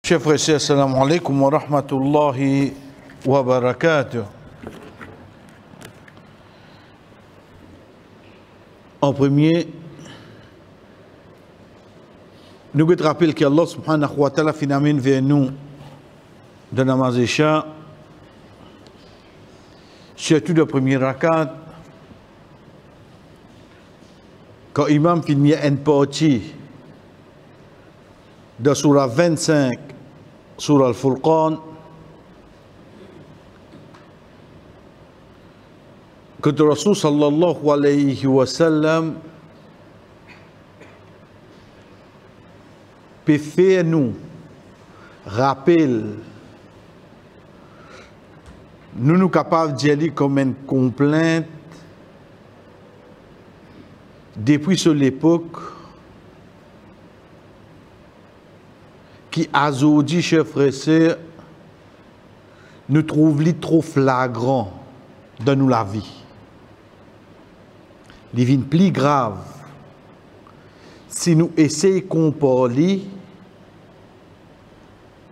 Chers frères et sœurs, assalamu alaikum wa rahmatullahi wa barakatuh. En premier, nous devons rappeler qu'Allah subhanahu wa ta'ala finalement vers nous de namaz Isha, surtout le premier rakat, quand l'imam finit une partie de surah 25, surah Al-Furqan, que le Rasul sallallahu alayhi wa sallam peut faire nous rappel, nous capables d'y aller comme une complainte depuis sur l'époque qui a aujourd'hui, chers frères et sœurs, nous trouve trop flagrant dans nous la vie. Il devient plus grave si nous essayons de comparer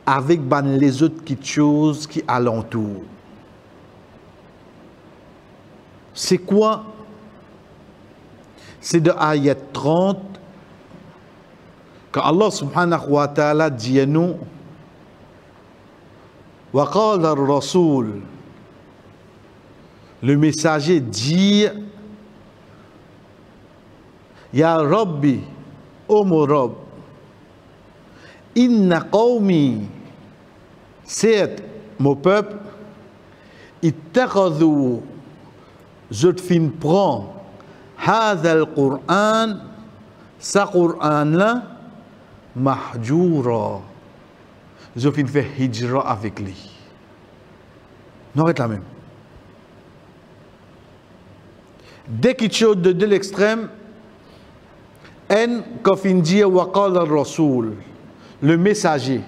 avec les autres choses qui alentour. C'est quoi? C'est de ayat 30 quand Allah subhanahu wa ta'ala dit à nous wa qala ar-rasul, le messager dit Ya Rabbi, ô mon Rabb, inna qawmi, c'est mon peuple, ittakhadhu, je te fin prends hadha al-Qur'an, sa Qur'an là, mahjoura, je fin faire hijra avec lui. Non, arrête la même. Dès qu'il chose de l'extrême, en quand fin dit wa qala ar-rasul, le messager.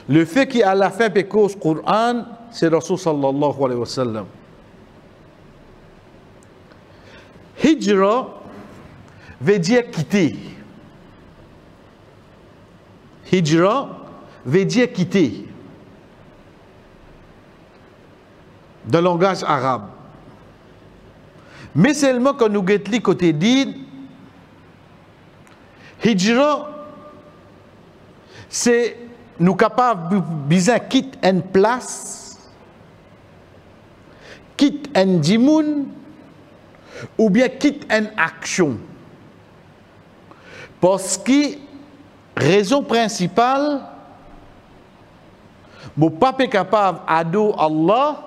Le fait qu'à la fin pécose Coran, c'est Rasul sallallahu alayhi wa sallam. Hijra veut dire quitter. Hijra veut dire quitter. Dans le langage arabe. Mais seulement quand nous guettons côté dit, Hijra, c'est nous capables de quitter une place, quitter un dimoun, ou bien quitter une action. Parce que, raison principale, je ne suis pas capable d'adorer Allah,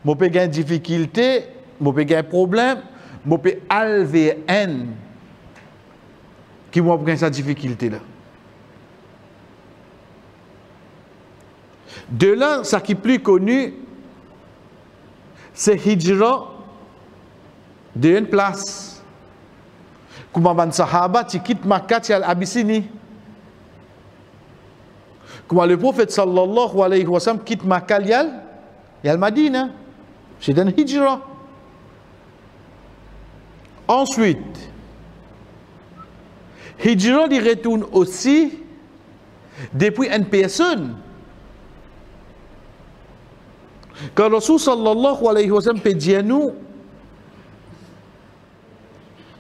je peux avoir une difficulté, je peux avoir un problème, je peux enlever un qui m'a pris cette difficulté-là. De là, ce qui est plus connu, c'est Hijra d'une place. Comme un Sahaba, qui quitte Makkah, qui est l'Abyssinie. Comme le prophète sallallahu alayhi wa sallam quitte Makkah, il y a le Madina. C'est une Hijra. Ensuite, Hijra, il retourne aussi depuis une personne. Quand Rasul sallallahu alayhi wa sallam peut dire nous,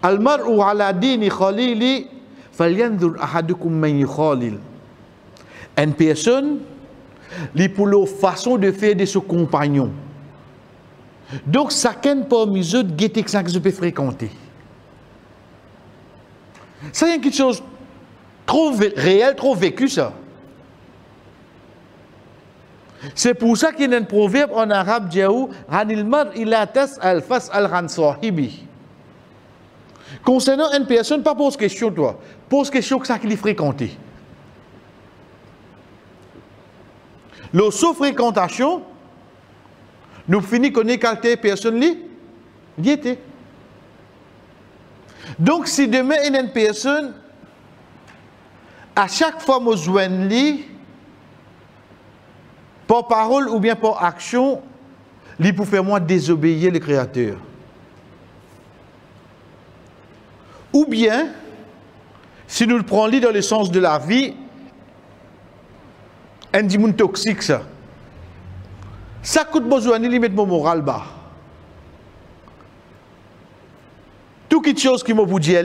Al-mar'u ala dini khalili, falyanzur ahadukum man yukhalil. Une personne, il pour la façon de faire de son compagnon. Donc, chacun parmi eux, guetter que ça que je peux fréquenter. C'est quelque chose trop réel, trop vécu, ça. C'est pour ça qu'il y a un proverbe en arabe qui dit Hanil mar ila tas'al fas'al an sahibi. Concernant une personne, pas pose question, toi. Pose question que ça qu'il fréquenté. Le sous-fréquentation, nous finissons connaître quelle personne y était. Donc, si demain, il y a une personne, à chaque fois que je joins lui, par parole ou bien par action, il peut faire moi désobéir le Créateur. Ou bien, si nous le prenons dans le sens de la vie, Un monde toxique, ça. Ça coûte besoin, il met mon moral bas. Tout quelque chose qui m'a vous dire,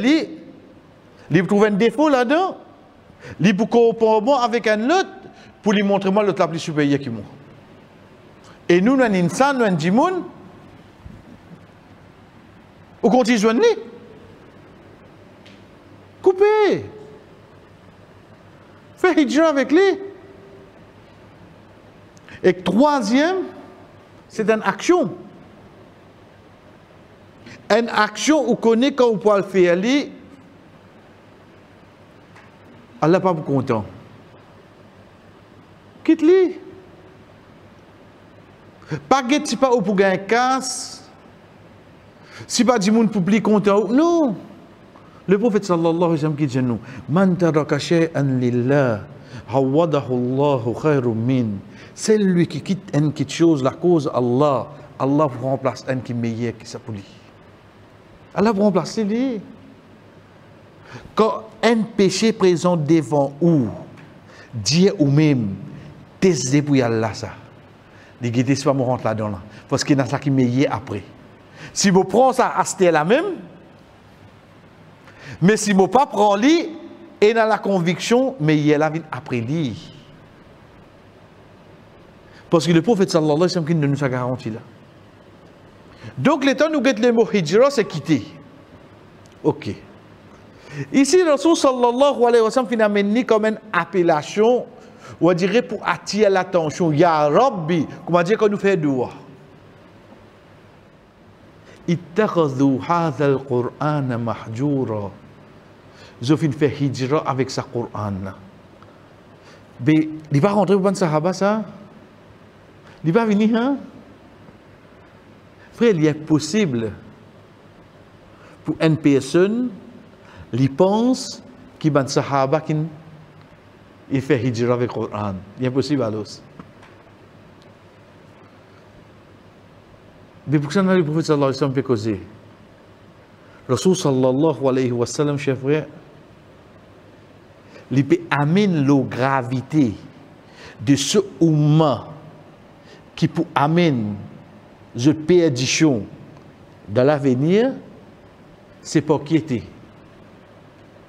il trouve un défaut là-dedans, il peut coopérer avec un autre pour lui montrer moi l'autre la plus supérieure que moi. Et nous, nous sommes insan, nous sommes des gens, on continue de joindre. Coupez. Fais hijra avec lui. Et troisième, c'est une action. Une action où on connaît quand on peut le faire, Allah n'est pas content. Quitte-le. Pas que si pas pour gagner casse, si pas du monde pour plus content. Non. Le prophète sallallahu alayhi wa sallam qui dit nous, man taraka shay'an lillah, hawadahu Allahu khayrun min. C'est lui qui quitte une quelque chose, la cause Allah, Allah vous remplace un qui est meilleur que ça pour lui. Allah vous remplace lui. Quand un péché présent devant vous, Dieu ou même, t'es pour Allah ça. Les guider pas me rentre là-dedans, parce qu'il y a ça qui est meilleur après. Si vous prenez ça à c'était la même, mais si vous ne pas prendre lui, et dans la conviction, mais il y a la vie après lui. Parce que le prophète sallallahu alayhi wa sallam qui nous a garanti là. Donc, le temps où nous avons le mot hijra, c'est quitter. Ok. Ici, le Rasul sallallahu alayhi wa sallam a amené comme une appellation, on dirait pour attirer l'attention. Ya Rabbi, comment dire qu'on nous fait doua. Ittakhadhu hadha al-Qur'an mahjura. Ils fait hijra avec sa Qur'an. Mais il va rentrer au Sahaba ça? Il va venir, hein? Frère, il est possible pour une personne, il pense qu'il y a un Sahaba qui fait hijra avec le Qur'an. Il est possible alors. Mais pour ça, le prophète sallallahu alayhi wa sallam fait causer. Rasul sallallahu alayhi wa sallam, chers frères, il peut amener la gravité de ce umma qui peut amener la perdition dans l'avenir, c'est pour quitter,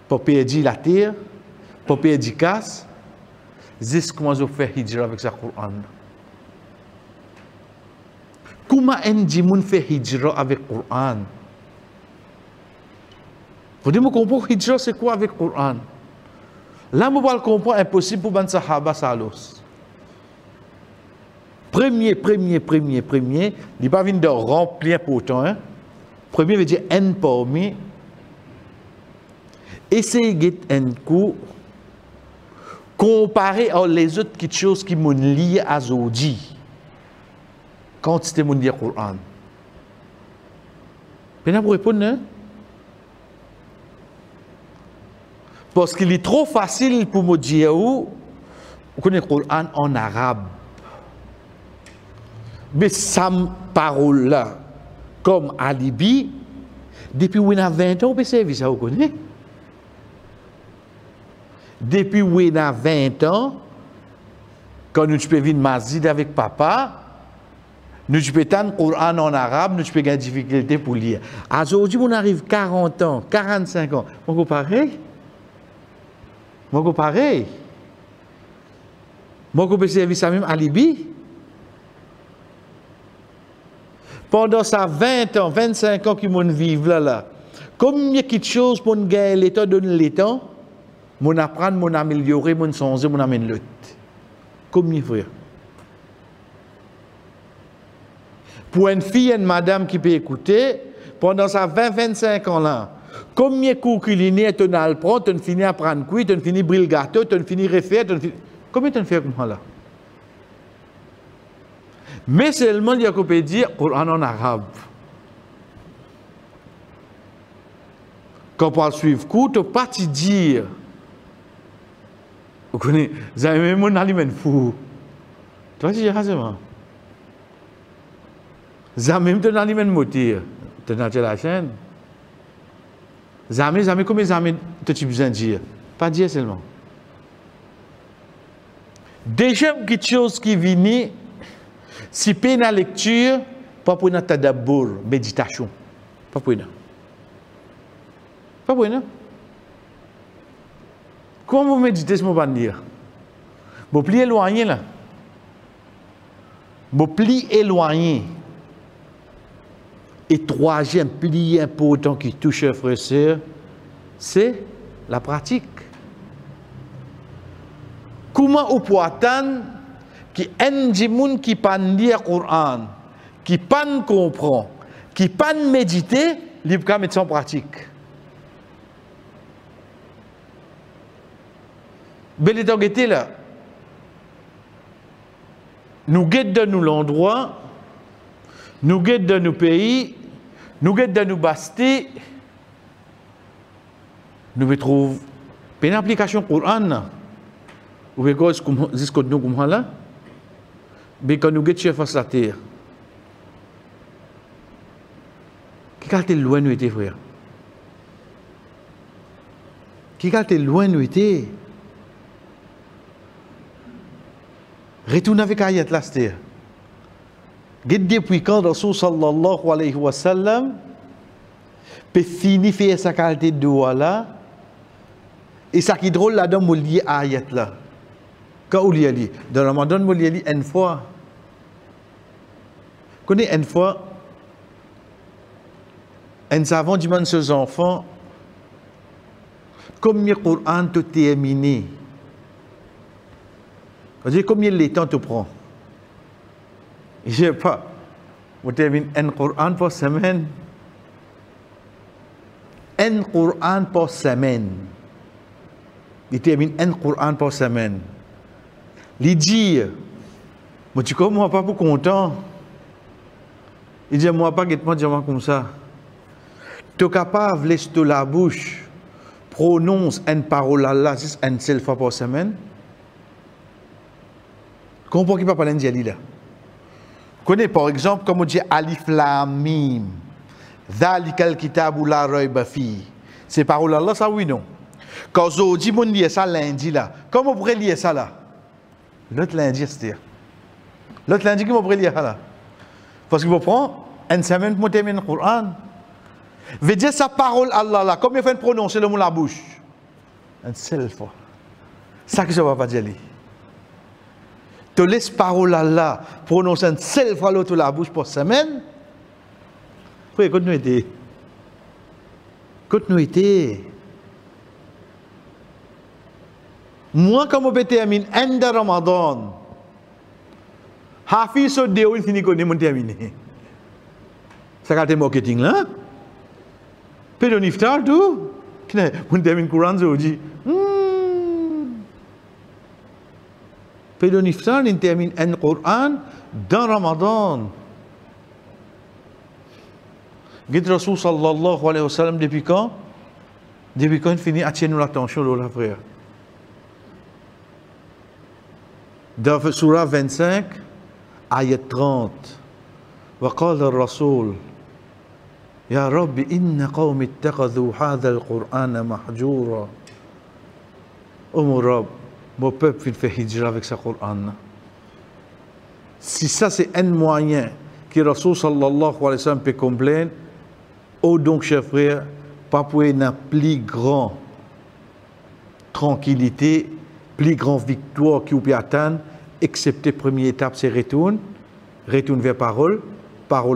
pour perdre la terre, pour perdre la casse, c'est comment je fais hijra avec sa Qur'an. Comment un djimoun fait hijra avec le Qur'an? Vous devez comprendre hijra c'est quoi avec le Qur'an? Là, je vais comprendre impossible pour les Sahaba salos. Premier, il n'est pas venu de remplir pourtant. Hein? Premier veut dire un parmi. Essayez de un coup, comparer à les autres quelque chose qui m'ont lié à Zodi. Quand c'était mon dire Coran. Bien pour répondre, hein? Parce qu'il est trop facile pour me dire, vous connaissez le Coran en arabe. Mais ça parole là, comme alibi, depuis où il a 20 ans, vous savez ça, vous connaissez? Depuis où il a 20 ans, quand nous pouvons venir masjid avec papa, nous pouvons entendre le Coran en arabe, nous pouvons avoir des difficultés pour lire. Aujourd'hui, on arrive 40 ans, 45 ans. Moi, pareil. Moi, pareil. Moi, je peux servir ça même à Libye. Pendant ça 20 ans, 25 ans que je vis là, comme il y a quelque chose pour gagner l'état, donner l'état, mon apprendre, mon améliorer, mon changer, mon amène l'autre. Comme il faut. Pour une fille, une madame qui peut écouter, pendant ça 20-25 ans là, combien de cours culinaires tu as à prendre, tu finis à prendre cuit, tu finis à briller le gâteau, tu finis à refaire, combien tu fais comme ça là? Mais seulement il y a qu'on peut dire Coran en arabe. Quand on parle suivre cours, tu ne peux pas te dire. Vous connaissez, vous avez même un aliment fou. Tu vas dire, c'est ça. Jamais un aliment moteur. Tu as la chaîne. Jamais, combien de tu as besoin de dire? Pas dire seulement. Deuxième quelque chose qui vient, si pas la lecture, pas pour notre tadabbur, méditation. Pas pour nous. Pas pour nous. Comment vous méditez, ce que je vais dire? Vous pliez éloigné là. Vous pliez éloigné. Et troisième pilier important qui touche les frères et sœurs, c'est la pratique. Comment on peut attendre qu'un gens qui pas lire le Coran, qui pas comprend, qui pas méditer, il peut mettre ça en pratique. Bel étant était là. Nous guettons dans nous l'endroit, nous guettons dans nos pays, nous guettons dans nos bastés, nous trouvons une application Coran. Vous voyez quoi, ce que nous comme là? Mais quand nous guettons face la terre, qui est loin nous était, frère? Qui est loin nous était? Retourne avec ayat la terre. Depuis quand Rasul sallallahu alayhi wa sallam peut finir faire sa qualité de doigt là, et ça qui est drôle là-dedans, je lis ayat là. Quand on lit, dans le Ramadan, je lis une fois. Vous connaissez une fois, un savant dit à ses enfants, combien le Coran te terminé? On dit combien de temps tu prends? Je ne sais pas. Vous terminez un Coran par semaine. Un Coran par semaine. Il termine un Coran par semaine. Il dit, moi tu dis, moi pas pour content. Il dit, moi pas dire comme ça. Tu es capable de laisser la bouche, prononce une parole à Allah une seule fois par semaine. Comprends qui ne peut pas parler de là. Connais par exemple, comme on dit Alif Lam Mim, Dhalikal Kitabu la rayba fi. C'est parole Allah, ça oui non. Quand on dit mon lit ça lundi là, comment on pourrait lire ça là? L'autre lundi c'est-à-dire. L'autre lundi comment on pourrait lire ça là? Parce qu'il faut prendre une semaine pour terminer le Coran. Veut dire sa parole Allah là, combien de fois prononcer le mot la bouche? Une seule fois. Ça que je ne vais pas dire. Tu laisses parole à Allah prononcer une seule fois l'autre la bouche pour semaine. Oui, continuez. Continuez. Moi, comme je termine un de Ramadan, Hafiz au déo, il finit qu'on est terminé. Ça a été marketing là. Puis on iftar tout. On termine le Coran aujourd'hui. Puis on iftar, on termine un Coran dans Ramadan. Guide Rasul sallallahu alayhi wa sallam depuis quand? Depuis quand il finit à tenir l'attention de la frère. Dans le surah 25, ayat 30. وقال الرسول يا رب إن قوم اتخذوا هذا القرآن محجورا. Oh mon Rab, mon peuple il fait hijra avec ce Coran. Si ça c'est un moyen que Rasul sallallahu alayhi wa sallam peut complaindre, oh donc chers frères, pas pour une plus grande tranquillité, plus grande victoire qui vous peut atteindre, excepté première étape c'est retourne vers parole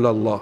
Allah.